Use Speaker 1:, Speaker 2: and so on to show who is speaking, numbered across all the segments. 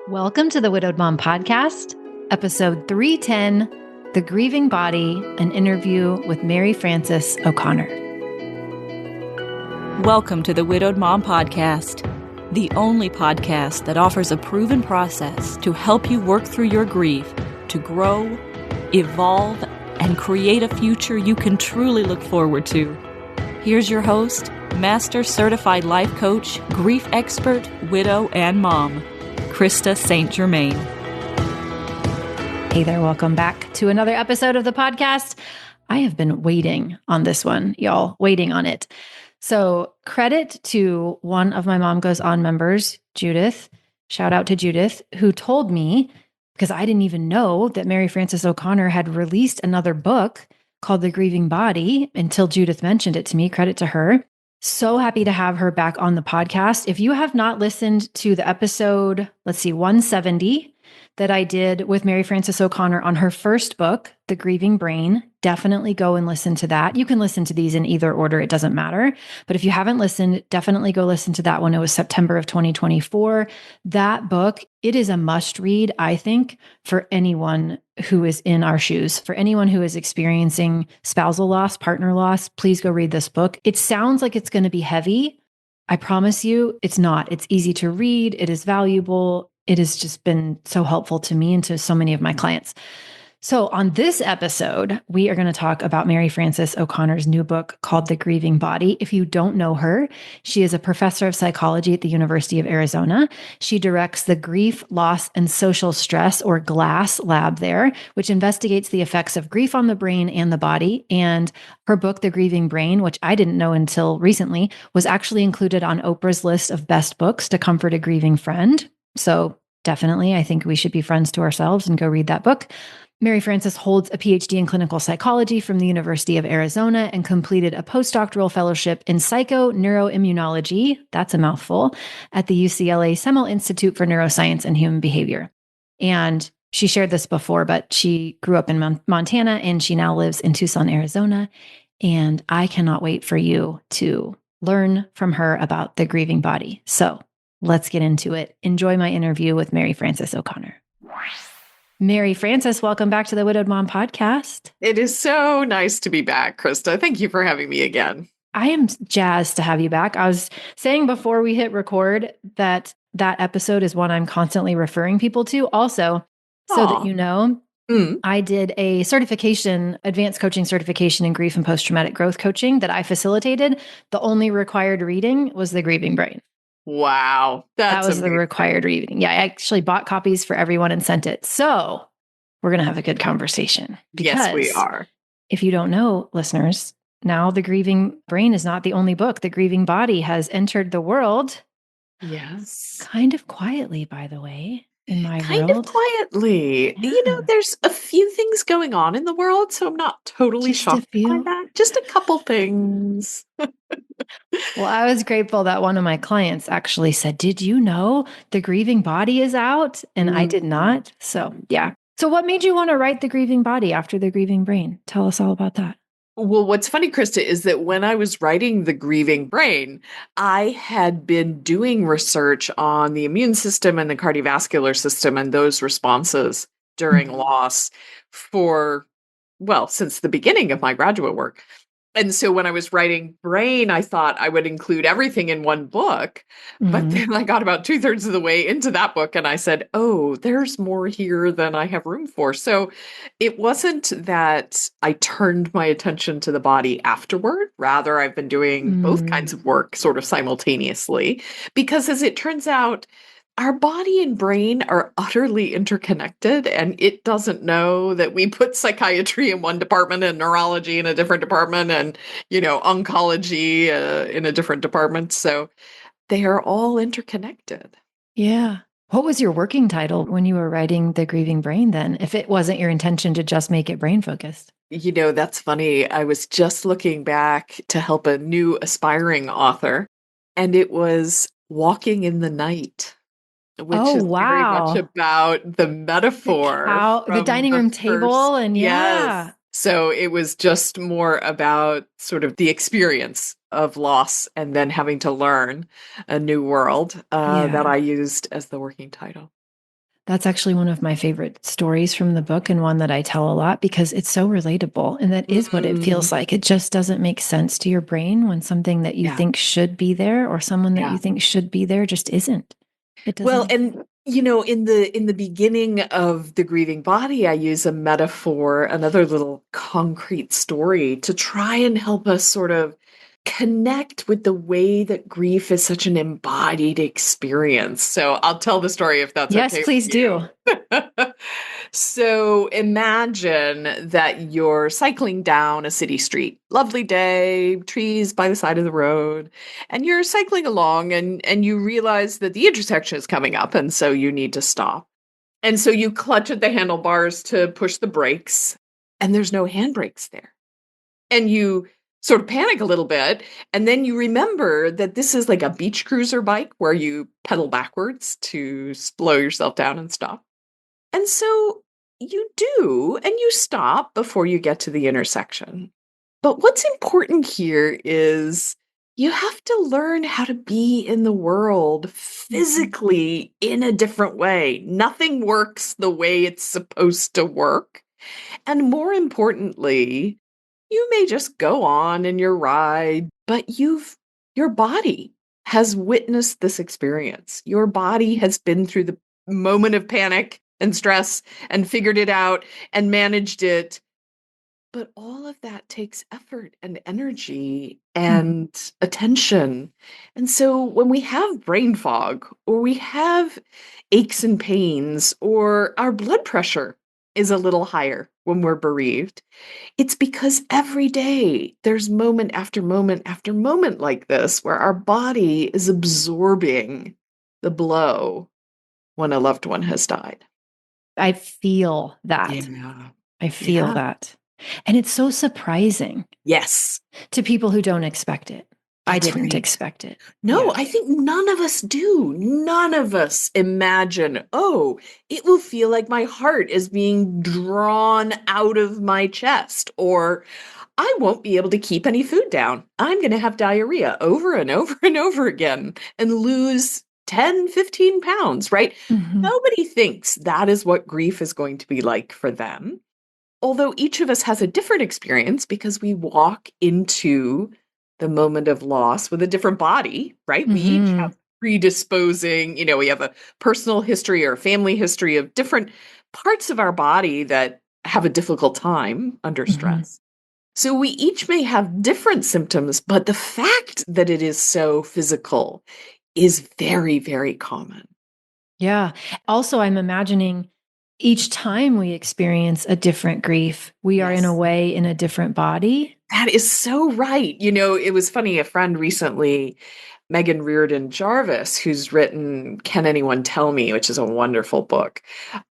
Speaker 1: Welcome to the Widowed Mom Podcast, episode 310, The Grieving Body, an interview with Mary Frances O'Connor.
Speaker 2: Welcome to the Widowed Mom Podcast, the only podcast that offers a proven process to help you work through your grief, to grow, evolve, and create a future you can truly look forward to. Here's your host, Master Certified Life Coach, Grief Expert, Widow, and Mom, Krista St-Germain.
Speaker 1: Hey there, welcome back to another episode of the podcast. I have been waiting on this one, y'all, waiting on it. So credit to one of my Mom Goes On members, Judith, shout out to Judith, who told me, because I didn't even know that Mary Frances O'Connor had released another book called The Grieving Body until Judith mentioned it to me, credit to her. So happy to have her back on the podcast. If you have not listened to the episode, 170 that I did with Mary Frances O'Connor on her first book, The Grieving Brain, definitely go and listen to that. You can listen to these in either order. It doesn't matter. But if you haven't listened, definitely go listen to that one. It was September of 2024. That book, it is a must read, I think, for anyone who is in our shoes. For anyone who is experiencing spousal loss, partner loss, please go read this book. It sounds like it's going to be heavy. I promise you, it's not. It's easy to read. It is valuable. It has just been so helpful to me and to so many of my clients. So on this episode, we are going to talk about Mary Frances O'Connor's new book called The Grieving Body. If you don't know her, she is a professor of psychology at the University of Arizona. She directs the Grief, Loss, and Social Stress, or GLASS lab there, which investigates the effects of grief on the brain and the body. And her book, The Grieving Brain, which I didn't know until recently, was actually included on Oprah's list of best books to comfort a grieving friend. So definitely, I think we should be friends to ourselves and go read that book. Mary Frances holds a PhD in clinical psychology from the University of Arizona and completed a postdoctoral fellowship in psychoneuroimmunology, that's a mouthful, at the UCLA Semel Institute for Neuroscience and Human Behavior. And she shared this before, but she grew up in Montana and she now lives in Tucson, Arizona. And I cannot wait for you to learn from her about the grieving body. So let's get into it. Enjoy my interview with Mary Frances O'Connor. Mary Frances, welcome back to the Widowed Mom Podcast.
Speaker 3: It is so nice to be back, Krista. Thank you for having me again.
Speaker 1: I am jazzed to have you back. I was saying before we hit record that episode is one I'm constantly referring people to. Also, so that you know, I did a certification, advanced coaching certification in grief and post-traumatic growth coaching that I facilitated. The only required reading was The Grieving Brain.
Speaker 3: Wow.
Speaker 1: That was
Speaker 3: amazing.
Speaker 1: the required reading. Yeah, I actually bought copies for everyone and sent it. So we're going to have a good conversation.
Speaker 3: Yes, we are.
Speaker 1: If you don't know, listeners, now The Grieving Brain is not the only book. The Grieving Body has entered the world.
Speaker 3: Yes.
Speaker 1: Kind of quietly, by the way, in my
Speaker 3: kind
Speaker 1: world.
Speaker 3: of quietly.
Speaker 1: Yeah.
Speaker 3: You know, there's a few things going on in the world, so I'm not totally
Speaker 1: Just a
Speaker 3: shocked by
Speaker 1: few?
Speaker 3: that. Just a couple things.
Speaker 1: Well, I was grateful that one of my clients actually said, "Did you know The Grieving Body is out?" And I did not. So, yeah. So what made you want to write The Grieving Body after The Grieving Brain? Tell us all about that.
Speaker 3: Well, what's funny, Krista, is that when I was writing The Grieving Brain, I had been doing research on the immune system and the cardiovascular system and those responses during loss since the beginning of my graduate work. And so when I was writing Brain, I thought I would include everything in one book. But then I got about 2/3 of the way into that book and I said, oh, there's more here than I have room for. So it wasn't that I turned my attention to the body afterward. Rather, I've been doing both kinds of work sort of simultaneously. Because as it turns out, our body and brain are utterly interconnected, and it doesn't know that we put psychiatry in one department and neurology in a different department and, oncology in a different department. So they are all interconnected.
Speaker 1: Yeah. What was your working title when you were writing The Grieving Brain then, if it wasn't your intention to just make it brain focused?
Speaker 3: That's funny. I was just looking back to help a new aspiring author, and it was Walking in the Night. Which is very much about the metaphor.
Speaker 1: The dining room table and
Speaker 3: Yes. So it was just more about sort of the experience of loss and then having to learn a new world that I used as the working title.
Speaker 1: That's actually one of my favorite stories from the book, and one that I tell a lot because it's so relatable. And that is what it
Speaker 3: Mm,
Speaker 1: feels like. It just doesn't make sense to your brain when something that you
Speaker 3: yeah.
Speaker 1: think should be there, or someone that
Speaker 3: Yeah.
Speaker 1: you think should be there, just isn't. It
Speaker 3: Well,
Speaker 1: doesn't.
Speaker 3: and in the beginning of The Grieving Body, I use a metaphor, another little concrete story to try and help us sort of connect with the way that grief is such an embodied experience. So I'll tell the story if that's
Speaker 1: Yes,
Speaker 3: okay with
Speaker 1: please do.
Speaker 3: you. So imagine that you're cycling down a city street. Lovely day, trees by the side of the road, and you're cycling along and you realize that the intersection is coming up and so you need to stop. And so you clutch at the handlebars to push the brakes and there's no handbrakes there. And you sort of panic a little bit and then you remember that this is like a beach cruiser bike where you pedal backwards to slow yourself down and stop. And so you do, and you stop before you get to the intersection. But what's important here is you have to learn how to be in the world
Speaker 1: Mhm.
Speaker 3: physically in a different way. Nothing works the way it's supposed to work. And more importantly, you may just go on in your ride, but your body has witnessed this experience. Your body has been through the moment of panic and stress and figured it out and managed it. But all of that takes effort and energy
Speaker 1: Mhm.
Speaker 3: and attention. And so when we have brain fog or we have aches and pains or our blood pressure is a little higher when we're bereaved, it's because every day there's moment after moment after moment like this where our body is absorbing the blow when a loved one has died.
Speaker 1: I feel that.
Speaker 3: Yeah.
Speaker 1: I feel
Speaker 3: Yeah.
Speaker 1: that. And it's so surprising
Speaker 3: Yes.
Speaker 1: to people who don't expect it. I
Speaker 3: That's
Speaker 1: didn't
Speaker 3: right.
Speaker 1: expect it.
Speaker 3: No,
Speaker 1: Yeah.
Speaker 3: I think none of us do. None of us imagine, oh, it will feel like my heart is being drawn out of my chest, or I won't be able to keep any food down. I'm going to have diarrhea over and over and over again and lose 10, 15 pounds, right?
Speaker 1: Mhm.
Speaker 3: Nobody thinks that is what grief is going to be like for them. Although each of us has a different experience because we walk into the moment of loss with a different body, right? We each
Speaker 1: Mhm.
Speaker 3: have predisposing, we have a personal history or a family history of different parts of our body that have a difficult time under
Speaker 1: Mhm.
Speaker 3: stress. So we each may have different symptoms, but the fact that it is so physical is very, very common.
Speaker 1: Yeah. Also, I'm imagining each time we experience a different grief, we are in a
Speaker 3: Yes.
Speaker 1: way in a different body.
Speaker 3: That is so right. It was funny, a friend recently, Megan Reardon Jarvis, who's written Can Anyone Tell Me, which is a wonderful book,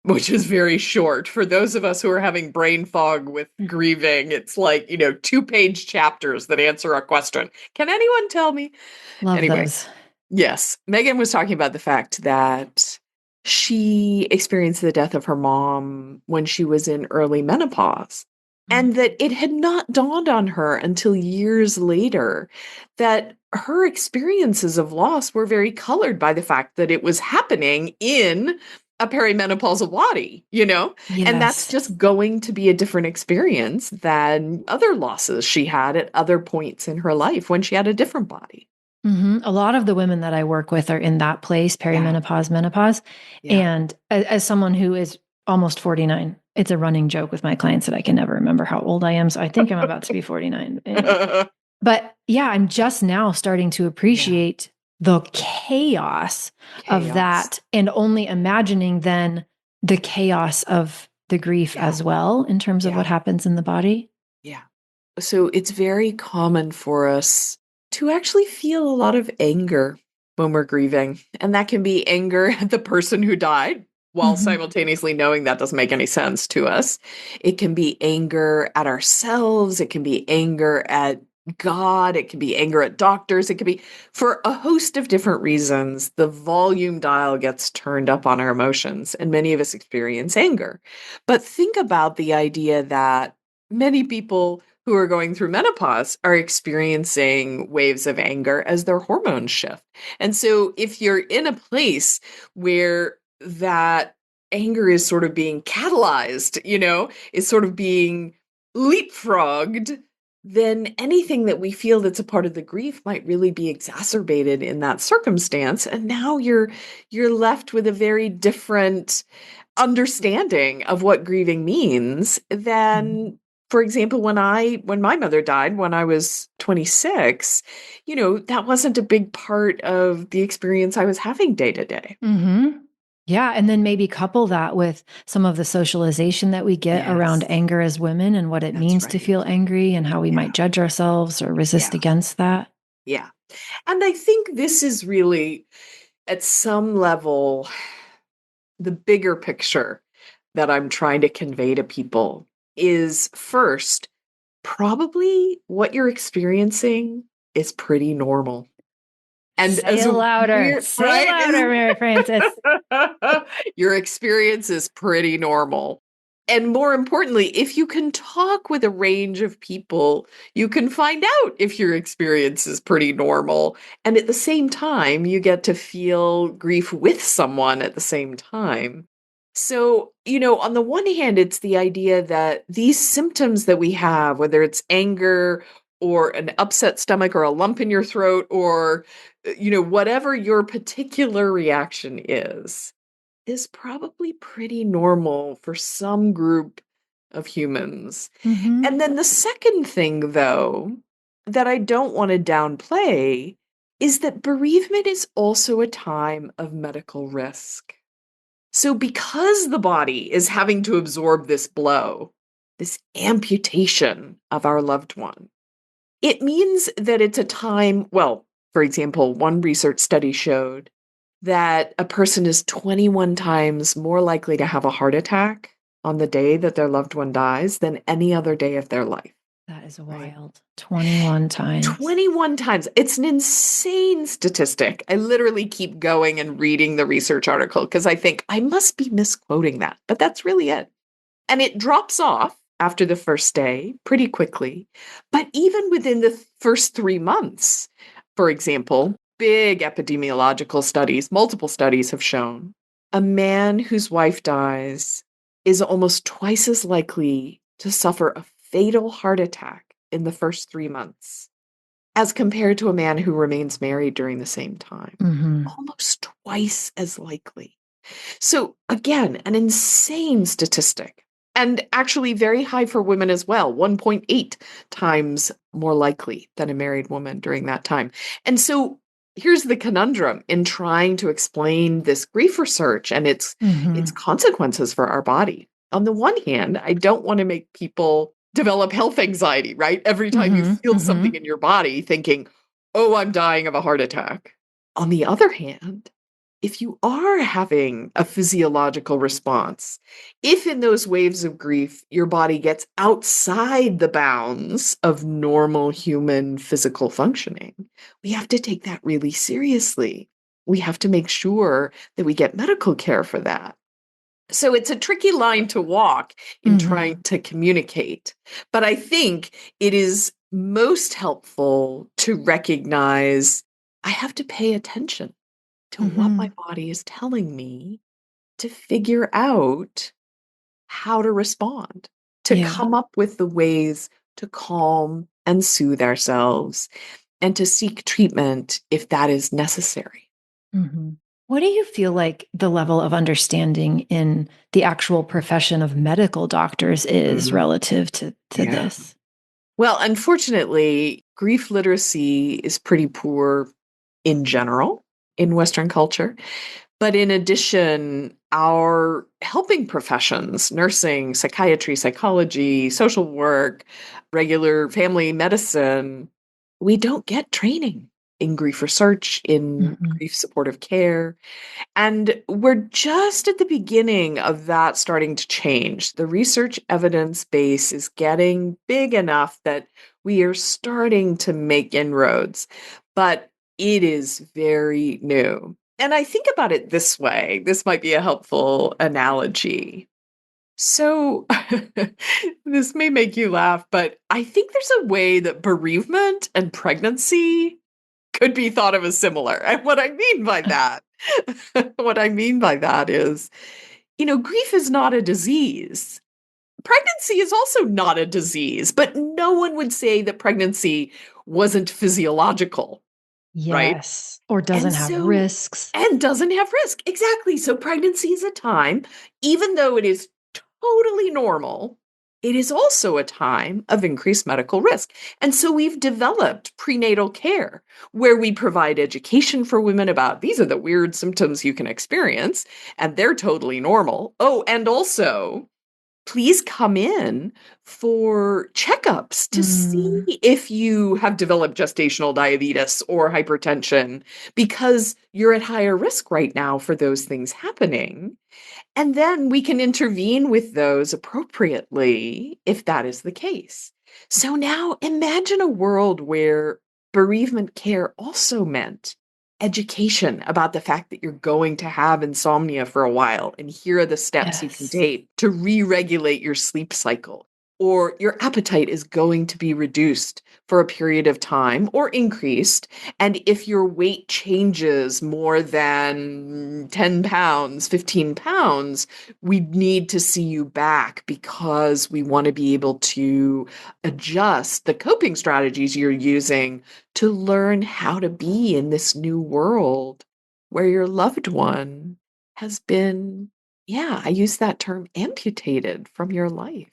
Speaker 3: which is very short. For those of us who are having brain fog with grieving, it's like, 2-page chapters that answer a question. Can anyone tell me?
Speaker 1: Love
Speaker 3: Anyway,
Speaker 1: those.
Speaker 3: yes, Megan was talking about the fact that she experienced the death of her mom when she was in early menopause,
Speaker 1: Mm.
Speaker 3: and that it had not dawned on her until years later that her experiences of loss were very colored by the fact that it was happening in a perimenopausal body. And that's
Speaker 1: Yes.
Speaker 3: just going to be a different experience than other losses she had at other points in her life when she had a different body.
Speaker 1: A lot of the women that I work with are in that place,
Speaker 3: Yeah.
Speaker 1: perimenopause, menopause.
Speaker 3: Yeah.
Speaker 1: And as someone who is almost 49, it's a running joke with my clients that I can never remember how old I am. So I think I'm about to be 49. Anyway, but yeah, I'm just now starting to
Speaker 3: Yeah.
Speaker 1: appreciate the chaos of
Speaker 3: Chaos.
Speaker 1: that, and only imagining then the chaos of the grief
Speaker 3: Yeah.
Speaker 1: as well in terms of
Speaker 3: Yeah.
Speaker 1: what happens in the body.
Speaker 3: Yeah. So it's very common for us to actually feel a lot of anger when we're grieving. And that can be anger at the person who died, while
Speaker 1: Mhm.
Speaker 3: simultaneously knowing that doesn't make any sense to us. It can be anger at ourselves. It can be anger at God. It can be anger at doctors. It can be for a host of different reasons. The volume dial gets turned up on our emotions, and many of us experience anger. But think about the idea that many people who are going through menopause are experiencing waves of anger as their hormones shift. And so if you're in a place where that anger is sort of being catalyzed, is sort of being leapfrogged, then anything that we feel that's a part of the grief might really be exacerbated in that circumstance. And now you're left with a very different understanding of what grieving means than, for example, when my mother died when I was 26, that wasn't a big part of the experience I was having day to day.
Speaker 1: Mm-hmm. Yeah. And then maybe couple that with some of the socialization that we get around
Speaker 3: Yes,
Speaker 1: anger as women and what it
Speaker 3: that's
Speaker 1: means to
Speaker 3: right.
Speaker 1: feel angry and how we
Speaker 3: Yeah,
Speaker 1: might judge ourselves or resist
Speaker 3: yeah,
Speaker 1: against that.
Speaker 3: yeah. And I think this is really, at some level, the bigger picture that I'm trying to convey to people is, first, probably what you're experiencing is pretty normal. And
Speaker 1: Say
Speaker 3: as
Speaker 1: it
Speaker 3: a
Speaker 1: louder.
Speaker 3: weird,
Speaker 1: Say it
Speaker 3: right?
Speaker 1: louder, Mary Frances.
Speaker 3: Your experience is pretty normal. And more importantly, if you can talk with a range of people, you can find out if your experience is pretty normal. And at the same time, you get to feel grief with someone at the same time. So, on the one hand, it's the idea that these symptoms that we have, whether it's anger or an upset stomach or a lump in your throat or, whatever your particular reaction is probably pretty normal for some group of humans.
Speaker 1: Mm-hmm.
Speaker 3: And then the second thing, though, that I don't want to downplay is that bereavement is also a time of medical risk. So, because the body is having to absorb this blow, this amputation of our loved one, it means that it's a time, well, for example, one research study showed that a person is 21 times more likely to have a heart attack on the day that their loved one dies than any other day of their life.
Speaker 1: That is
Speaker 3: Right?
Speaker 1: wild. 21 times.
Speaker 3: 21 times. It's an insane statistic. I literally keep going and reading the research article because I think I must be misquoting that, but that's really it. And it drops off after the first day pretty quickly. But even within the first 3 months, for example, big epidemiological studies, multiple studies have shown a man whose wife dies is almost twice as likely to suffer a fatal heart attack in the first 3 months as compared to a man who remains married during the same time.
Speaker 1: Mm-hmm.
Speaker 3: Almost twice as likely. So, again, an insane statistic. And actually very high for women as well, 1.8 times more likely than a married woman during that time. And so here's the conundrum in trying to explain this grief research and its
Speaker 1: Mm-hmm.
Speaker 3: consequences for our body. On the one hand, I don't want to make people develop health anxiety, right? Every time you
Speaker 1: Mm-hmm.
Speaker 3: feel
Speaker 1: Mm-hmm.
Speaker 3: something in your body thinking, oh, I'm dying of a heart attack. On the other hand, if you are having a physiological response, if in those waves of grief, your body gets outside the bounds of normal human physical functioning, we have to take that really seriously. We have to make sure that we get medical care for that. So it's a tricky line to walk in
Speaker 1: Mm-hmm.
Speaker 3: trying to communicate. But I think it is most helpful to recognize I have to pay attention to what
Speaker 1: Mm-hmm.
Speaker 3: my body is telling me to figure out how to respond, to
Speaker 1: Yeah.
Speaker 3: come up with the ways to calm and soothe ourselves, and to seek treatment if that is necessary.
Speaker 1: Mm-hmm. What do you feel like the level of understanding in the actual profession of medical doctors is
Speaker 3: Mhm.
Speaker 1: relative to
Speaker 3: Yeah.
Speaker 1: this?
Speaker 3: Well, unfortunately, grief literacy is pretty poor in general in Western culture. But in addition, our helping professions, nursing, psychiatry, psychology, social work, regular family medicine, we don't get training in grief research, in
Speaker 1: Mm-hmm.
Speaker 3: grief supportive care. And we're just at the beginning of that starting to change. The research evidence base is getting big enough that we are starting to make inroads, but it is very new. And I think about it this way. This might be a helpful analogy. So, this may make you laugh, but I think there's a way that bereavement and pregnancy could be thought of as similar. And what I mean by that, what I mean by that is grief is not a disease. Pregnancy is also not a disease, but no one would say that pregnancy wasn't physiological, right?
Speaker 1: Yes. Or
Speaker 3: And
Speaker 1: doesn't have
Speaker 3: so,
Speaker 1: risks.
Speaker 3: and doesn't have risk. Exactly. So pregnancy is a time, even though it is totally normal, it is also a time of increased medical risk. And so we've developed prenatal care where we provide education for women about these are the weird symptoms you can experience, and they're totally normal. Oh, and also, please come in for checkups to see if you have developed gestational diabetes or hypertension, because you're at higher risk right now for those things happening. And then we can intervene with those appropriately if that is the case. So now imagine a world where bereavement care also meant education about the fact that you're going to have insomnia for a while, and here are the steps you can
Speaker 1: Yes.
Speaker 3: take to re-regulate your sleep cycle. Or your appetite is going to be reduced for a period of time or increased. And if your weight changes more than 10 pounds, 15 pounds, we need to see you back because we want to be able to adjust the coping strategies you're using to learn how to be in this new world where your loved one has been, yeah, I use that term, amputated from your life.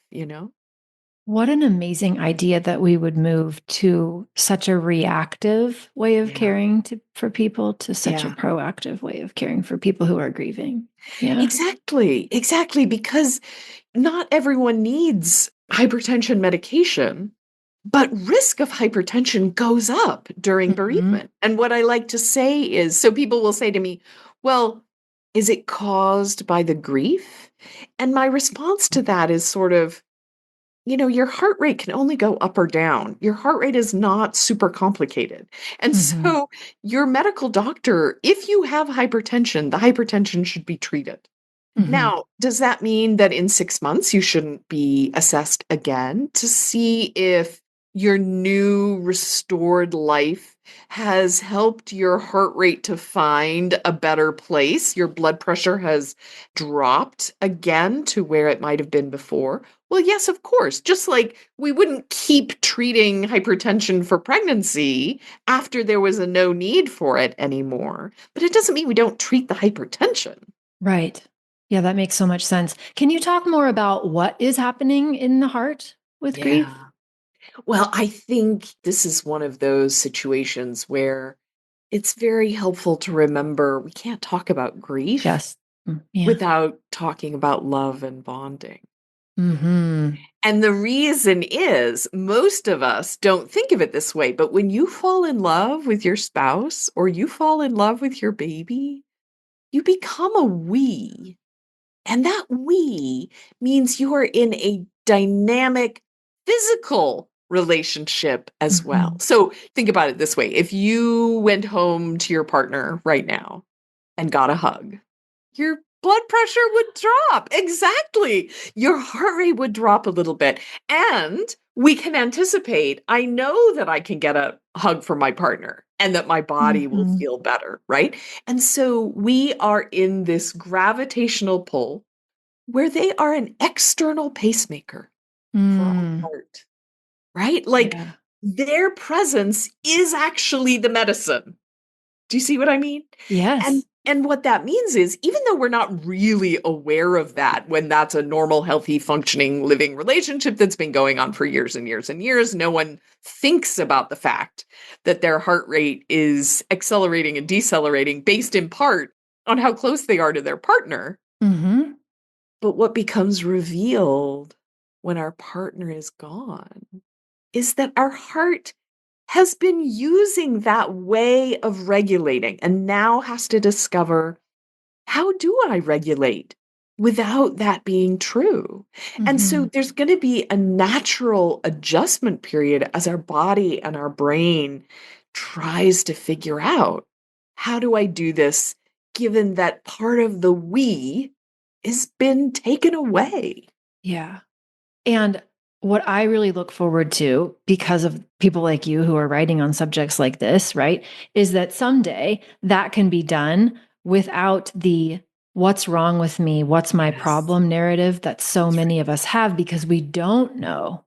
Speaker 1: What an amazing idea that we would move to such a reactive way of
Speaker 3: Yeah.
Speaker 1: caring for people to such a
Speaker 3: Yeah.
Speaker 1: proactive way of caring for people who are grieving. Yeah.
Speaker 3: Exactly. Exactly. Because not everyone needs hypertension medication, but risk of hypertension goes up during
Speaker 1: Mhm.
Speaker 3: bereavement. And what I like to say is, so people will say to me, well, is it caused by the grief? And my response to that is sort of, your heart rate can only go up or down. Your heart rate is not super complicated. And
Speaker 1: Mhm.
Speaker 3: so your medical doctor, if you have hypertension, the hypertension should be treated.
Speaker 1: Mhm.
Speaker 3: Now, does that mean that in 6 months you shouldn't be assessed again to see if your new restored life has helped your heart rate to find a better place? Your blood pressure has dropped again to where it might have been before? Well, yes, of course. Just like we wouldn't keep treating hypertension for pregnancy after there was a no need for it anymore. But it doesn't mean we don't treat the hypertension.
Speaker 1: Right. Yeah, that makes so much sense. Can you talk more about what is happening in the heart with grief?
Speaker 3: Yeah. Well, I think this is one of those situations where it's very helpful to remember we can't talk about grief
Speaker 1: Just yeah.
Speaker 3: without talking about love and bonding.
Speaker 1: Mhm.
Speaker 3: And the reason is most of us don't think of it this way, but when you fall in love with your spouse or you fall in love with your baby, you become a we. And that we means you are in a dynamic physical relationship as well.
Speaker 1: Mhm.
Speaker 3: So think about it this way. If you went home to your partner right now and got a hug, your blood pressure would drop. Exactly. Your heart rate would drop a little bit. And we can anticipate, I know that I can get a hug from my partner and that my body will
Speaker 1: Mhm.
Speaker 3: feel better, right? And so we are in this gravitational pull where they are an external pacemaker for our
Speaker 1: Mm.
Speaker 3: heart, right? Like
Speaker 1: Yeah.
Speaker 3: their presence is actually the medicine. Do you see what I mean? And
Speaker 1: Yes.
Speaker 3: and what that means is even though we're not really aware of that when that's a normal, healthy, functioning, living relationship that's been going on for years and years and years, no one thinks about the fact that their heart rate is accelerating and decelerating based in part on how close they are to their partner.
Speaker 1: Mhm.
Speaker 3: But what becomes revealed when our partner is gone is that our heart has been using that way of regulating and now has to discover, how do I regulate without that being true? And so
Speaker 1: Mhm.
Speaker 3: there's going to be a natural adjustment period as our body and our brain tries to figure out, how do I do this given that part of the we has been taken away?
Speaker 1: Yeah. And what I really look forward to, because of people like you who are writing on subjects like this, right, is that someday that can be done without the what's wrong with me? What's my
Speaker 3: Yes.
Speaker 1: problem narrative that so
Speaker 3: That's
Speaker 1: many
Speaker 3: right.
Speaker 1: of us have because we don't know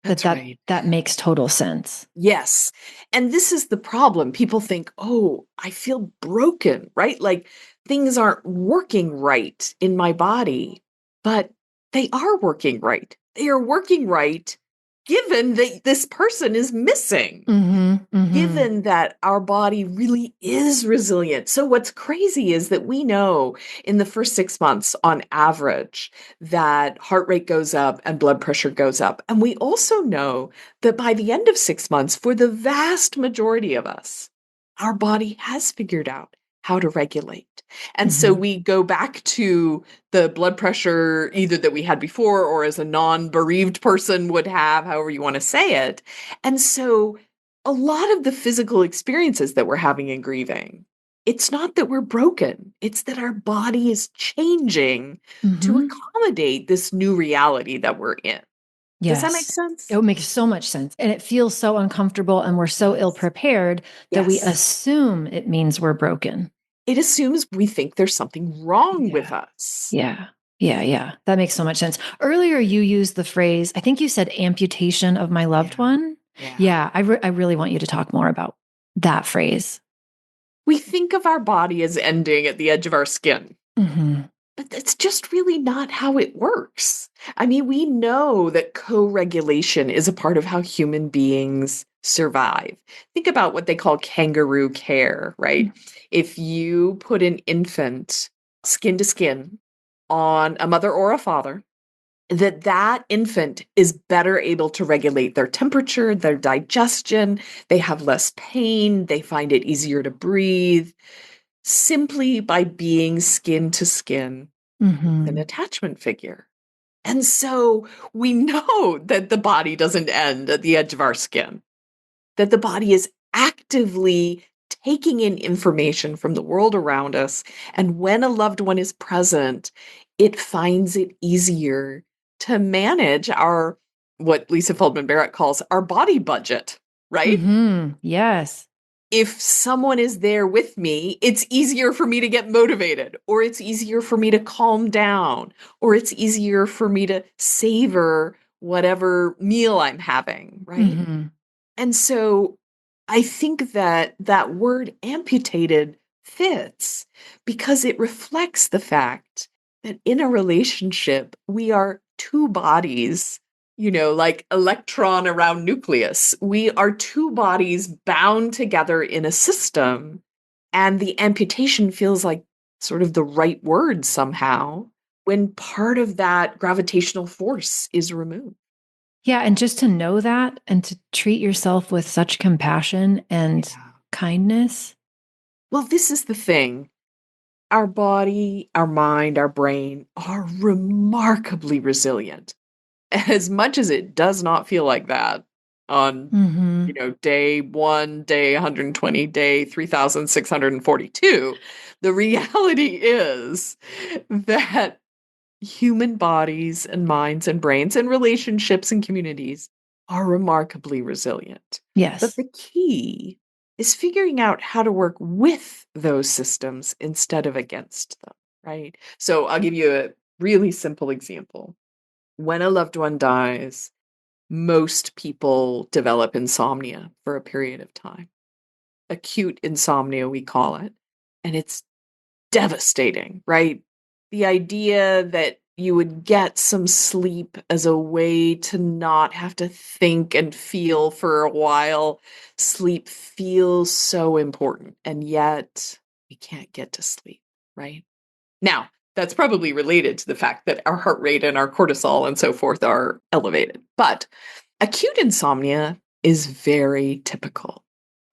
Speaker 3: That's right.
Speaker 1: that makes total sense.
Speaker 3: Yes. And this is the problem. People think, oh, I feel broken, right? Like things aren't working right in my body, but they are working right. They are working right given that this person is missing. Given that our body really is resilient. So what's crazy is that we know in the first 6 months on average that heart rate goes up and blood pressure goes up. And we also know that by the end of 6 months, for the vast majority of us, our body has figured out how to regulate. And so we go back to the blood pressure either that we had before or as a non-bereaved person would have, however you want to say it. And so a lot of the physical experiences that we're having in grieving, it's not that we're broken, it's that our body is changing to accommodate this new reality that we're in. Does that make
Speaker 1: Yes.
Speaker 3: sense?
Speaker 1: It makes so much sense. And it feels so uncomfortable and we're so ill prepared that we
Speaker 3: Yes.
Speaker 1: assume it means we're broken.
Speaker 3: It assumes we think there's something wrong with
Speaker 1: Yeah.
Speaker 3: us.
Speaker 1: Yeah. Yeah. Yeah. That makes so much sense. Earlier, you used the phrase, I think you said amputation of my loved one.
Speaker 3: Yeah.
Speaker 1: Yeah. I really want you to talk more about that phrase.
Speaker 3: We think of our body as ending at the edge of our skin.
Speaker 1: Mm-hmm.
Speaker 3: But that's just really not how it works. I mean, we know that co-regulation is a part of how human beings survive. Think about what they call kangaroo care, right? If you put an infant skin to skin on a mother or a father, that infant is better able to regulate their temperature, their digestion, they have less pain, they find it easier to breathe simply by being skin to skin with an attachment figure. And so we know that the body doesn't end at the edge of our skin, that the body is actively taking in information from the world around us. And when a loved one is present, it finds it easier to manage our, what Lisa Feldman Barrett calls our body budget, right?
Speaker 1: Yes.
Speaker 3: If someone is there with me, it's easier for me to get motivated, or it's easier for me to calm down, or it's easier for me to savor whatever meal I'm having, right? And so I think that that word amputated fits because it reflects the fact that in a relationship, we are two bodies, like electron around nucleus. We are two bodies bound together in a system. And the amputation feels like sort of the right word somehow when part of that gravitational force is removed.
Speaker 1: Yeah. And just to know that and to treat yourself with such compassion and kindness.
Speaker 3: Well, this is the thing. Our body, our mind, our brain are remarkably resilient. As much as it does not feel like that on, day 1, day 120, day 3,642, the reality is that human bodies and minds and brains and relationships and communities are remarkably resilient.
Speaker 1: Yes.
Speaker 3: But the key is figuring out how to work with those systems instead of against them, right? So I'll give you a really simple example. When a loved one dies, most people develop insomnia for a period of time. Acute insomnia, we call it. And it's devastating, right? The idea that you would get some sleep as a way to not have to think and feel for a while. Sleep feels so important, and yet we can't get to sleep, right? Now, that's probably related to the fact that our heart rate and our cortisol and so forth are elevated. But acute insomnia is very typical.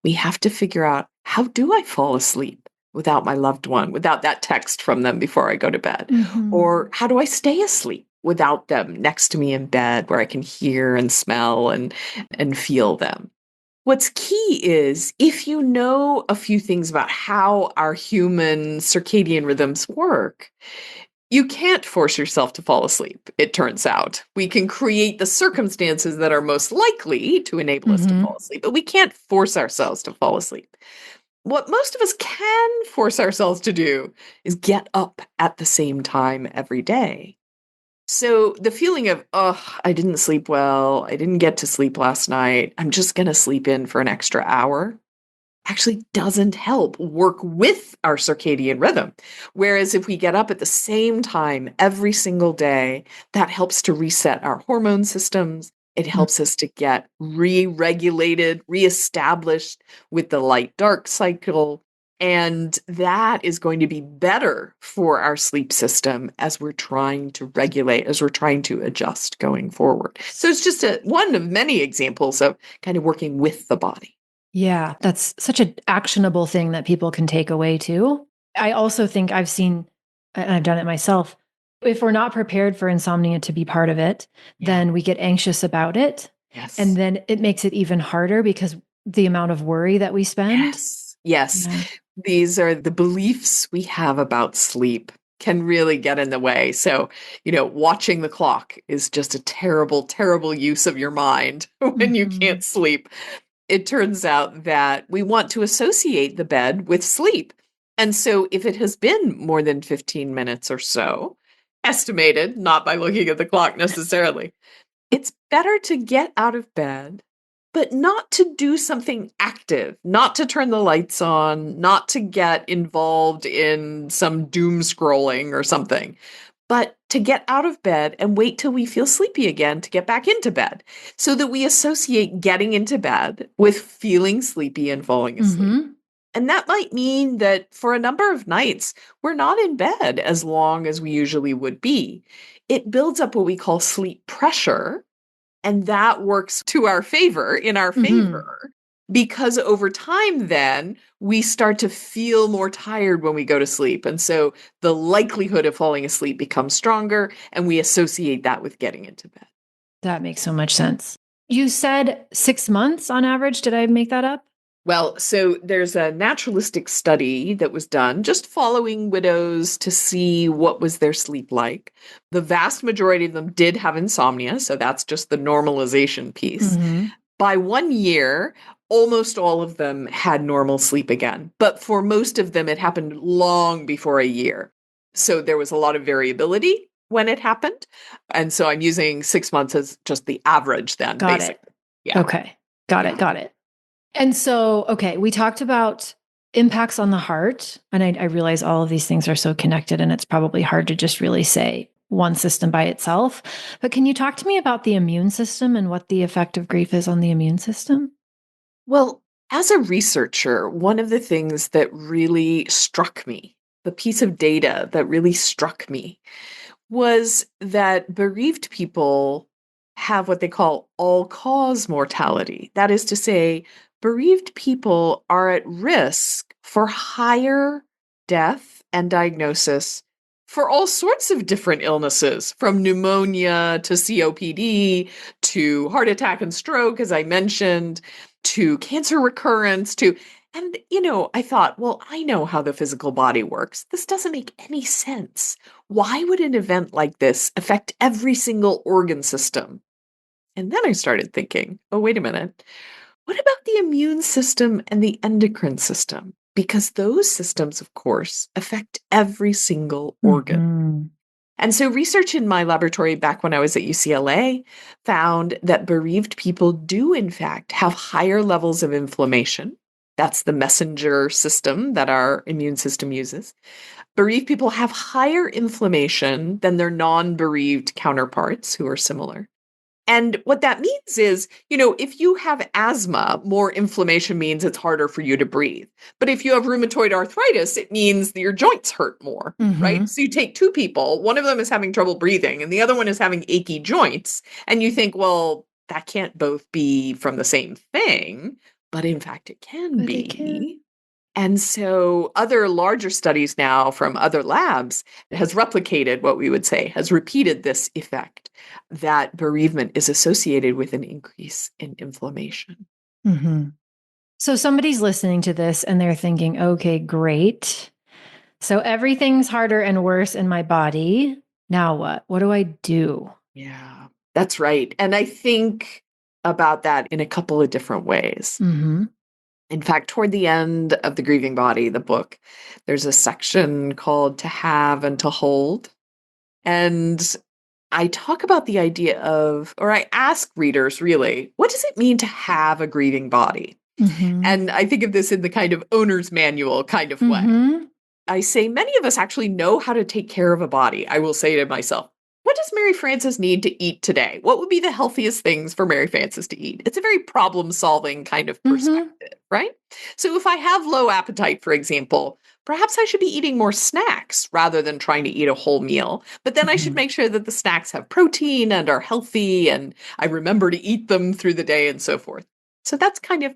Speaker 3: We have to figure out, how do I fall asleep without my loved one, without that text from them before I go to bed? Or how do I stay asleep without them next to me in bed where I can hear and smell and feel them? What's key is if you know a few things about how our human circadian rhythms work, you can't force yourself to fall asleep, it turns out. We can create the circumstances that are most likely to enable us to fall asleep, but we can't force ourselves to fall asleep. what most of us can force ourselves to do is get up at the same time every day. So the feeling of, oh, I didn't sleep well, I didn't get to sleep last night, I'm just going to sleep in for an extra hour, actually doesn't help work with our circadian rhythm. Whereas if we get up at the same time every single day, that helps to reset our hormone systems. It helps us to get re-regulated, reestablished with the light-dark cycle. And that is going to be better for our sleep system as we're trying to regulate, as we're trying to adjust going forward. So it's just one of many examples of kind of working with the body.
Speaker 1: Yeah, that's such an actionable thing that people can take away too. I also think I've seen, and I've done it myself, if we're not prepared for insomnia to be part of it, then we get anxious about it.
Speaker 3: Yes.
Speaker 1: And then it makes it even harder because the amount of worry that we spend.
Speaker 3: Yes.
Speaker 1: Yeah.
Speaker 3: These are the beliefs we have about sleep can really get in the way. So, watching the clock is just a terrible, terrible use of your mind when you can't sleep. It turns out that we want to associate the bed with sleep. And so if it has been more than 15 minutes or so, estimated, not by looking at the clock necessarily, it's better to get out of bed, but not to do something active, not to turn the lights on, not to get involved in some doom scrolling or something, but to get out of bed and wait till we feel sleepy again to get back into bed, so that we associate getting into bed with feeling sleepy and falling asleep. And that might mean that for a number of nights, we're not in bed as long as we usually would be. It builds up what we call sleep pressure, and that works to our favor, in our favor, because over time, then we start to feel more tired when we go to sleep. And so the likelihood of falling asleep becomes stronger, and we associate that with getting into bed.
Speaker 1: That makes so much sense. You said 6 months on average. Did I make that up?
Speaker 3: Well, so there's a naturalistic study that was done just following widows to see what was their sleep like. The vast majority of them did have insomnia, so that's just the normalization piece. By 1 year, almost all of them had normal sleep again. But for most of them, it happened long before a year. So there was a lot of variability when it happened. And so I'm using 6 months as just the average then,
Speaker 1: Got
Speaker 3: basically.
Speaker 1: it.
Speaker 3: Yeah.
Speaker 1: Okay. Got it. And so, okay, we talked about impacts on the heart. And I realize all of these things are so connected, and it's probably hard to just really say one system by itself. But can you talk to me about the immune system and what the effect of grief is on the immune system?
Speaker 3: Well, as a researcher, one of the things that really struck me, the piece of data that really struck me, was that bereaved people have what they call all-cause mortality. That is to say, bereaved people are at risk for higher death and diagnosis for all sorts of different illnesses, from pneumonia to COPD to heart attack and stroke, as I mentioned, to cancer recurrence, and, I thought, well, I know how the physical body works. This doesn't make any sense. Why would an event like this affect every single organ system? And then I started thinking, oh, wait a minute. What about the immune system and the endocrine system? Because those systems, of course, affect every single organ. And so research in my laboratory back when I was at UCLA found that bereaved people do, in fact, have higher levels of inflammation. That's the messenger system that our immune system uses. Bereaved people have higher inflammation than their non-bereaved counterparts who are similar. And what that means is, if you have asthma, more inflammation means it's harder for you to breathe. But if you have rheumatoid arthritis, it means that your joints hurt more, right? So you take two people, one of them is having trouble breathing and the other one is having achy joints. And you think, well, that can't both be from the same thing. But in fact, it can be. And so other larger studies now from other labs has replicated what we would say, has repeated this effect, that bereavement is associated with an increase in inflammation.
Speaker 1: So somebody's listening to this and they're thinking, okay, great. So everything's harder and worse in my body. Now what? What do I do?
Speaker 3: Yeah, that's right. And I think about that in a couple of different ways. In fact, toward the end of The Grieving Body, the book, there's a section called To Have and to Hold. And I talk about the idea of, or I ask readers really, what does it mean to have a grieving body?
Speaker 1: Mm-hmm.
Speaker 3: And I think of this in the kind of owner's manual kind of way.
Speaker 1: Mm-hmm.
Speaker 3: I say many of us actually know how to take care of a body. I will say to myself, what does Mary Frances need to eat today? What would be the healthiest things for Mary Frances to eat? It's a very problem-solving kind of
Speaker 1: Mm-hmm.
Speaker 3: perspective, right? So if I have low appetite, for example, perhaps I should be eating more snacks rather than trying to eat a whole meal. But then I should
Speaker 1: Mm-hmm.
Speaker 3: make sure that the snacks have protein and are healthy, and I remember to eat them through the day and so forth. So that's kind of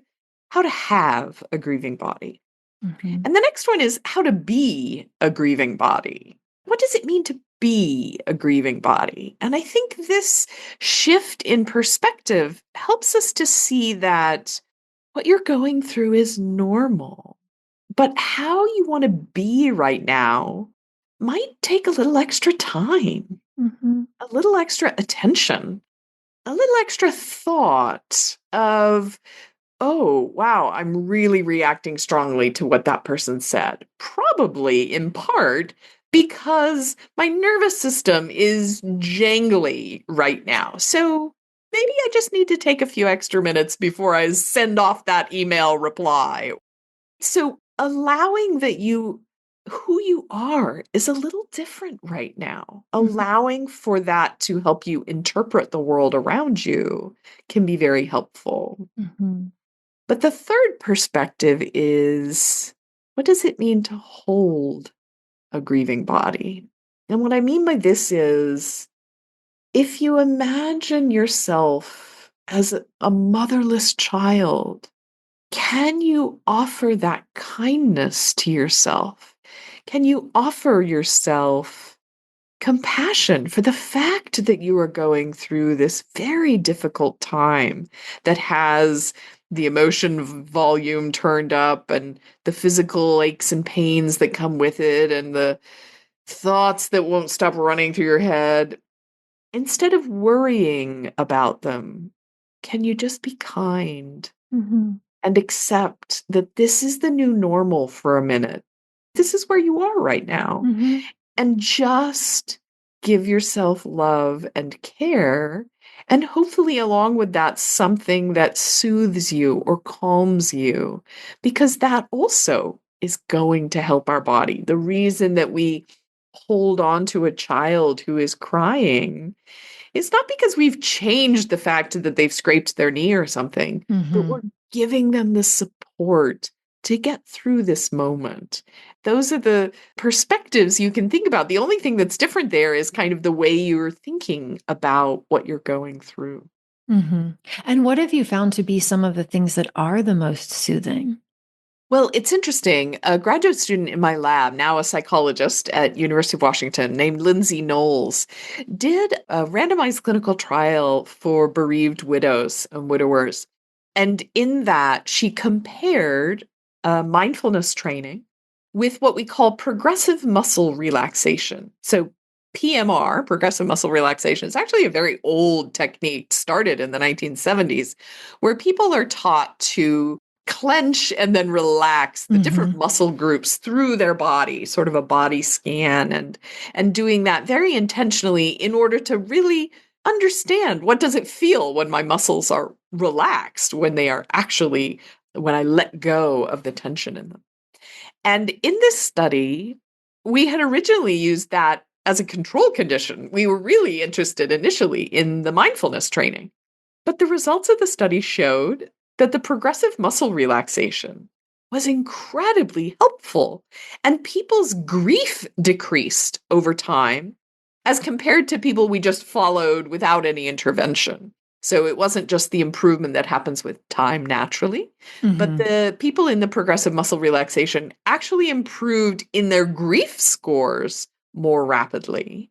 Speaker 3: how to have a grieving body.
Speaker 1: Mm-hmm.
Speaker 3: And the next one is how to be a grieving body. What does it mean to be a grieving body? And I think this shift in perspective helps us to see that what you're going through is normal. But how you want to be right now might take a little extra time,
Speaker 1: Mm-hmm.
Speaker 3: a little extra attention, a little extra thought of, oh, wow, I'm really reacting strongly to what that person said. Probably in part because my nervous system is jangly right now. So maybe I just need to take a few extra minutes before I send off that email reply. So allowing that who you are is a little different right now.
Speaker 1: Mm-hmm.
Speaker 3: Allowing for that to help you interpret the world around you can be very helpful.
Speaker 1: Mm-hmm.
Speaker 3: But the third perspective is, what does it mean to hold a grieving body? And what I mean by this is, if you imagine yourself as a motherless child, can you offer that kindness to yourself? Can you offer yourself compassion for the fact that you are going through this very difficult time that has the emotion volume turned up and the physical aches and pains that come with it and the thoughts that won't stop running through your head? Instead of worrying about them, can you just be kind
Speaker 1: Mm-hmm.
Speaker 3: and accept that this is the new normal for a minute? This is where you are right now.
Speaker 1: Mm-hmm.
Speaker 3: And just give yourself love and care. And hopefully, along with that, something that soothes you or calms you, because that also is going to help our body. The reason that we hold on to a child who is crying, it's not because we've changed the fact that they've scraped their knee or something, but
Speaker 1: Mm-hmm.
Speaker 3: we're giving them the support to get through this moment. Those are the perspectives you can think about. The only thing that's different there is kind of the way you're thinking about what you're going through.
Speaker 1: Mm-hmm. And what have you found to be some of the things that are the most soothing?
Speaker 3: Well, it's interesting. A graduate student in my lab, now a psychologist at University of Washington, named Lindsay Knowles, did a randomized clinical trial for bereaved widows and widowers. And in that, she compared mindfulness training with what we call progressive muscle relaxation. So PMR, progressive muscle relaxation, is actually a very old technique started in the 1970s, where people are taught to clench and then relax the different
Speaker 1: Mm-hmm.
Speaker 3: muscle groups through their body, sort of a body scan, and doing that very intentionally in order to really understand, what does it feel when my muscles are relaxed, when I let go of the tension in them. And in this study, we had originally used that as a control condition. We were really interested initially in the mindfulness training. But the results of the study showed that the progressive muscle relaxation was incredibly helpful, and people's grief decreased over time as compared to people we just followed without any intervention. So it wasn't just the improvement that happens with time naturally, but
Speaker 1: Mm-hmm.
Speaker 3: the people in the progressive muscle relaxation actually improved in their grief scores more rapidly.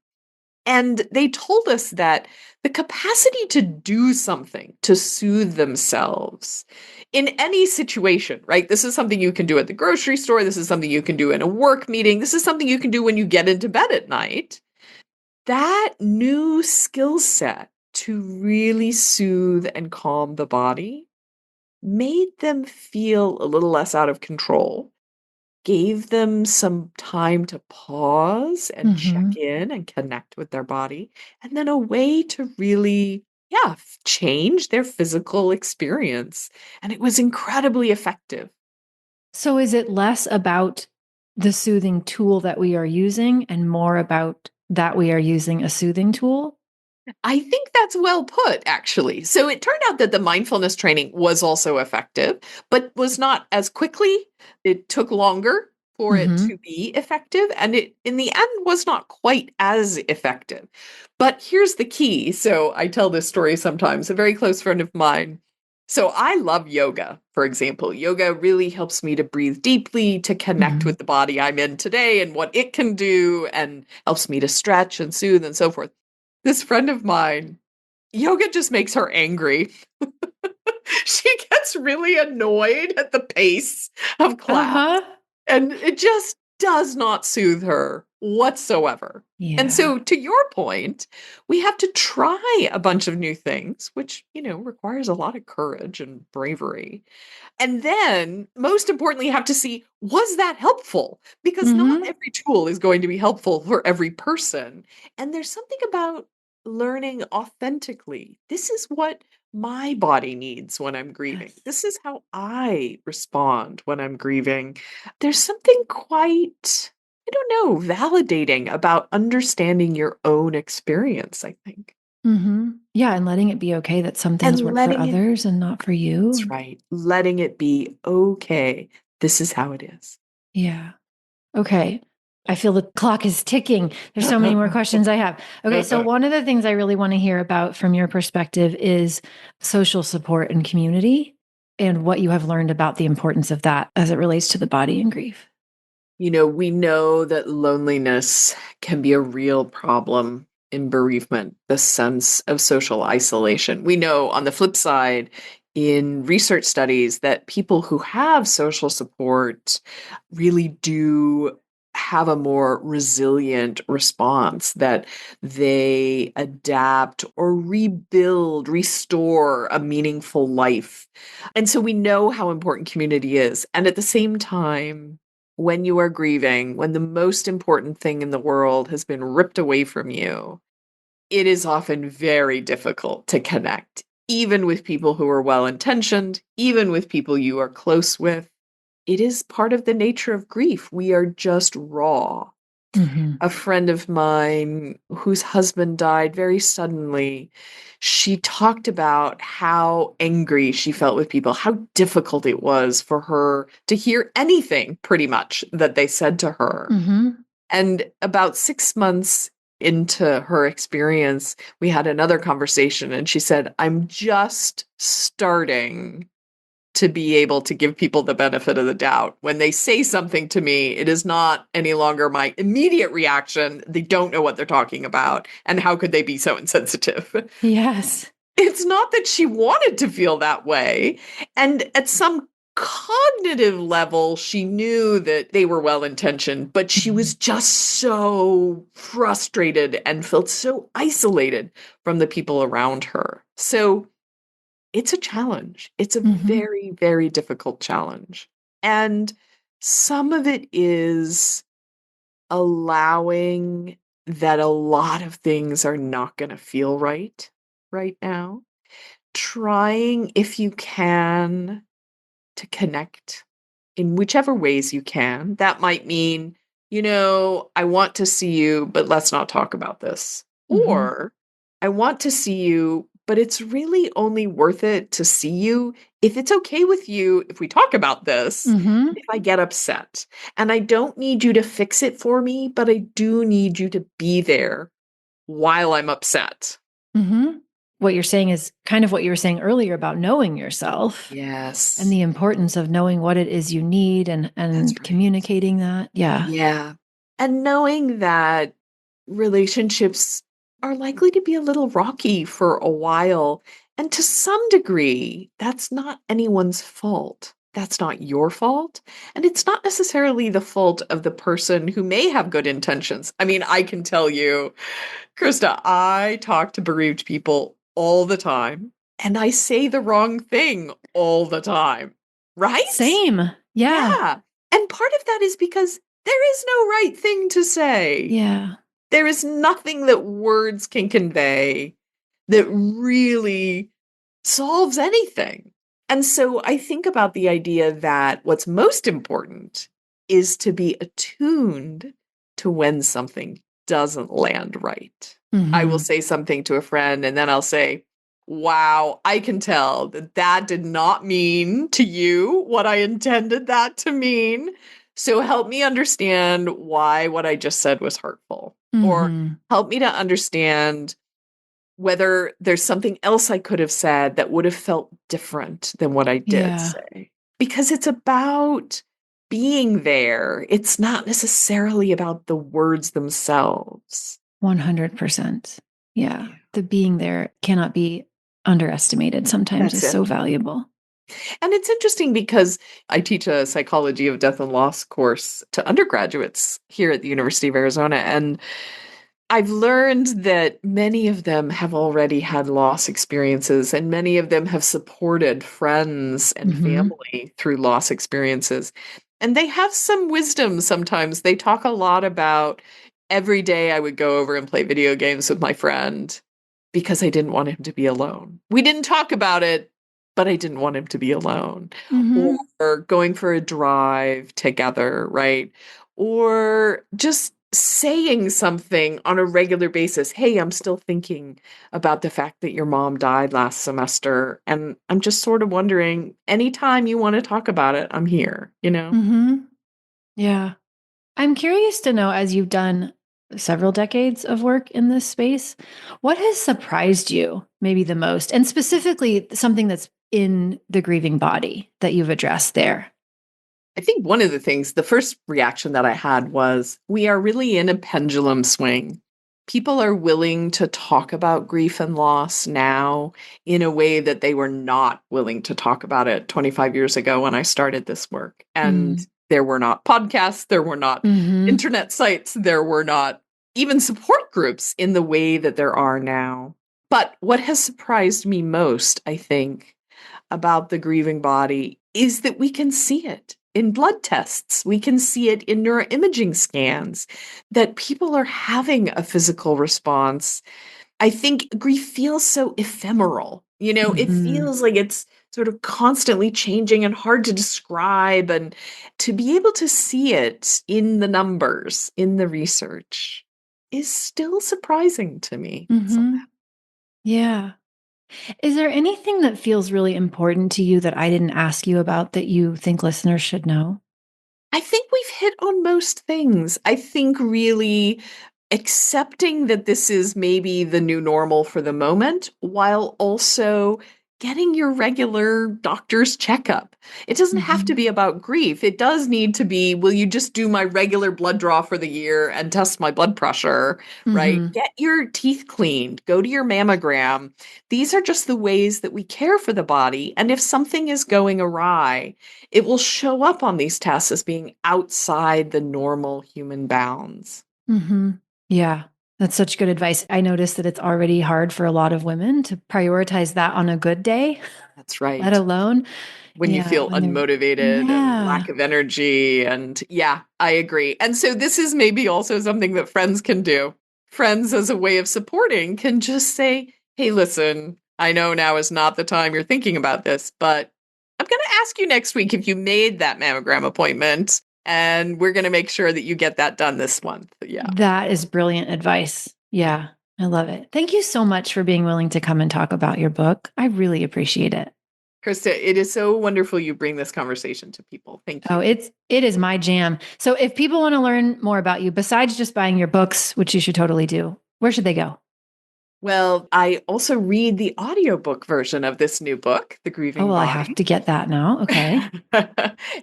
Speaker 3: And they told us that the capacity to do something to soothe themselves in any situation, right? This is something you can do at the grocery store. This is something you can do in a work meeting. This is something you can do when you get into bed at night. That new skill set to really soothe and calm the body made them feel a little less out of control, gave them some time to pause and check
Speaker 1: Mm-hmm.
Speaker 3: in and connect with their body, and then a way to really, change their physical experience. And it was incredibly effective.
Speaker 1: So is it less about the soothing tool that we are using and more about that we are using a soothing tool?
Speaker 3: I think that's well put, actually. So it turned out that the mindfulness training was also effective, but was not as quickly. It took longer for it
Speaker 1: Mm-hmm.
Speaker 3: to be effective, and it, in the end, was not quite as effective. But here's the key. So I tell this story sometimes. A very close friend of mine. So I love yoga, for example. Yoga really helps me to breathe deeply, to connect
Speaker 1: Mm-hmm.
Speaker 3: with the body I'm in today and what it can do, and helps me to stretch and soothe and so forth. This friend of mine, yoga just makes her angry. She gets really annoyed at the pace of class,
Speaker 1: Uh-huh.
Speaker 3: and it just does not soothe her whatsoever. And
Speaker 1: Yeah.
Speaker 3: so, to your point, we have to try a bunch of new things, which, requires a lot of courage and bravery. And then, most importantly, have to see, was that helpful? Because not
Speaker 1: Mm-hmm.
Speaker 3: every tool is going to be helpful for every person. And there's something about learning authentically. This is what my body needs when I'm grieving.
Speaker 1: Yes.
Speaker 3: This is how I respond when I'm grieving. There's something quite, I don't know, validating about understanding your own experience, I think.
Speaker 1: Mm-hmm. Yeah, and letting it be okay that some things
Speaker 3: And
Speaker 1: work for
Speaker 3: letting it,
Speaker 1: others and not for
Speaker 3: that's
Speaker 1: you.
Speaker 3: right, letting it be okay. This is how it is.
Speaker 1: Yeah. Okay. I feel the clock is ticking. There's so many more questions I have. Okay. So, one of the things I really want to hear about from your perspective is social support and community and what you have learned about the importance of that as it relates to the body and grief.
Speaker 3: We know that loneliness can be a real problem in bereavement, the sense of social isolation. We know on the flip side, in research studies, that people who have social support really do have a more resilient response, that they adapt or rebuild, restore a meaningful life. And so we know how important community is. And at the same time, when you are grieving, when the most important thing in the world has been ripped away from you, it is often very difficult to connect, even with people who are well intentioned, even with people you are close with. It is part of the nature of grief. We are just raw.
Speaker 1: Mm-hmm.
Speaker 3: A friend of mine whose husband died very suddenly, she talked about how angry she felt with people, how difficult it was for her to hear anything pretty much that they said to her.
Speaker 1: Mm-hmm.
Speaker 3: And about 6 months into her experience, we had another conversation, and she said, I'm just starting to be able to give people the benefit of the doubt. When they say something to me, it is not any longer my immediate reaction. They don't know what they're talking about. And how could they be so insensitive?
Speaker 1: Yes.
Speaker 3: It's not that she wanted to feel that way. And at some cognitive level, she knew that they were well intentioned, but she
Speaker 1: Mm-hmm.
Speaker 3: was just so frustrated and felt so isolated from the people around her. So it's a challenge. It's a
Speaker 1: Mm-hmm.
Speaker 3: very, very difficult challenge. And some of it is allowing that a lot of things are not going to feel right now. Trying, if you can, to connect in whichever ways you can. That might mean, I want to see you, but let's not talk about this.
Speaker 1: Mm-hmm.
Speaker 3: Or I want to see you, but it's really only worth it to see you if it's okay with you if we talk about this,
Speaker 1: Mm-hmm.
Speaker 3: and if I get upset. And I don't need you to fix it for me, but I do need you to be there while I'm upset.
Speaker 1: Mm-hmm. What you're saying is kind of what you were saying earlier about knowing yourself and
Speaker 3: Yes,
Speaker 1: the importance of knowing what it is you need
Speaker 3: that's
Speaker 1: and
Speaker 3: right.
Speaker 1: communicating that. Yeah.
Speaker 3: Yeah. And knowing that relationships are likely to be a little rocky for a while. And to some degree, that's not anyone's fault. That's not your fault. And it's not necessarily the fault of the person who may have good intentions. I mean, I can tell you, Krista, I talk to bereaved people all the time. and I say the wrong thing all the time, right?
Speaker 1: Same. Yeah.
Speaker 3: Yeah. And part of that is because there is no right thing to say.
Speaker 1: Yeah.
Speaker 3: There is nothing that words can convey that really solves anything. And so I think about the idea that what's most important is to be attuned to when something doesn't land right. I will say something to a friend and then I'll say, wow, I can tell that that did not mean to you what I intended that to mean. So help me understand why what I just said was hurtful, or help me to understand whether there's something else I could have said that would have felt different than what I did say. Because it's about being there. It's not necessarily about the words themselves.
Speaker 1: 100%. Yeah. The being there cannot be underestimated. Sometimes is so valuable.
Speaker 3: And it's interesting because I teach a psychology of death and loss course to undergraduates here at the University of Arizona. And I've learned that many of them have already had loss experiences, and many of them have supported friends and family through loss experiences. And they have some wisdom sometimes. They talk a lot about every day I would go over and play video games with my friend because I didn't want him to be alone. We didn't talk about it, but I didn't want him to be alone. Or going for a drive together, right? Or just saying something on a regular basis. Hey, I'm still thinking about the fact that your mom died last semester. And I'm just sort of wondering, anytime you want to talk about it, I'm here, you know?
Speaker 1: Yeah. I'm curious to know, as you've done several decades of work in this space, what has surprised you maybe the most? And specifically something that's in the grieving body that you've addressed there?
Speaker 3: I think one of the things, the first reaction that I had was, we are really in a pendulum swing. People are willing to talk about grief and loss now in a way that they were not willing to talk about it 25 years ago when I started this work. And there were not podcasts, there were not internet sites, there were not even support groups in the way that there are now. But what has surprised me most, I think, about the grieving body is that we can see it in blood tests. We can see it in neuroimaging scans, that people are having a physical response. I think grief feels so ephemeral. You know, it feels like it's sort of constantly changing and hard to describe. And to be able to see it in the numbers, in the research, is still surprising to me.
Speaker 1: Yeah. Is there anything that feels really important to you that I didn't ask you about that you think listeners should know?
Speaker 3: I think we've hit on most things. I think really accepting that this is maybe the new normal for the moment, while also getting your regular doctor's checkup. It doesn't have to be about grief. It does need to be, will you just do my regular blood draw for the year and test my blood pressure, right? Get your teeth cleaned, go to your mammogram. These are just the ways that we care for the body. And if something is going awry, it will show up on these tests as being outside the normal human bounds.
Speaker 1: Yeah. That's such good advice. I noticed that it's already hard for a lot of women to prioritize that on a good day.
Speaker 3: That's right.
Speaker 1: Let alone
Speaker 3: when you feel unmotivated and lack of energy. And yeah, I agree. And so this is maybe also something that friends can do. Friends, as a way of supporting, can just say, hey, listen, I know now is not the time you're thinking about this, but I'm going to ask you next week if you made that mammogram appointment. And we're going to make sure that you get that done this month. Yeah.
Speaker 1: That is brilliant advice. Yeah. I love it. Thank you so much for being willing to come and talk about your book. I really appreciate it.
Speaker 3: Krista, it is so wonderful you bring this conversation to people. Thank you.
Speaker 1: Oh, it is my jam. So if people want to learn more about you, besides just buying your books, which you should totally do, where should they go?
Speaker 3: Well, I also read the audiobook version of this new book, The Grieving Body.
Speaker 1: I have to get that now. Okay.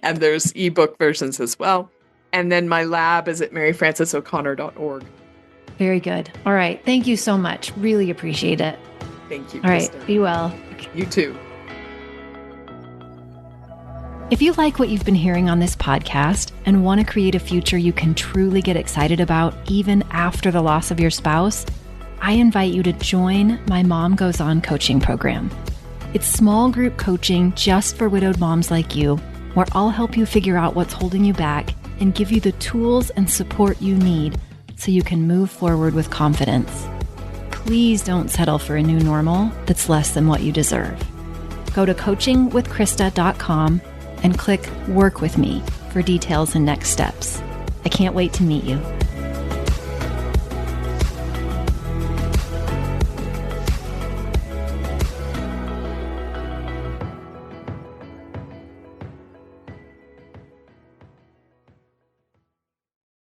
Speaker 3: And there's ebook versions as well. And then my lab is at maryfrancesoconnor.org.
Speaker 1: Very good. All right. Thank you so much. Really appreciate it.
Speaker 3: Thank you,
Speaker 1: All
Speaker 3: Krista.
Speaker 1: right. Be well.
Speaker 3: You too.
Speaker 1: If you like what you've been hearing on this podcast and want to create a future you can truly get excited about even after the loss of your spouse, I invite you to join my Mom Goes On coaching program. It's small group coaching just for widowed moms like you, where I'll help you figure out what's holding you back and give you the tools and support you need so you can move forward with confidence. Please don't settle for a new normal that's less than what you deserve. Go to coachingwithkrista.com and click Work With Me for details and next steps. I can't wait to meet you.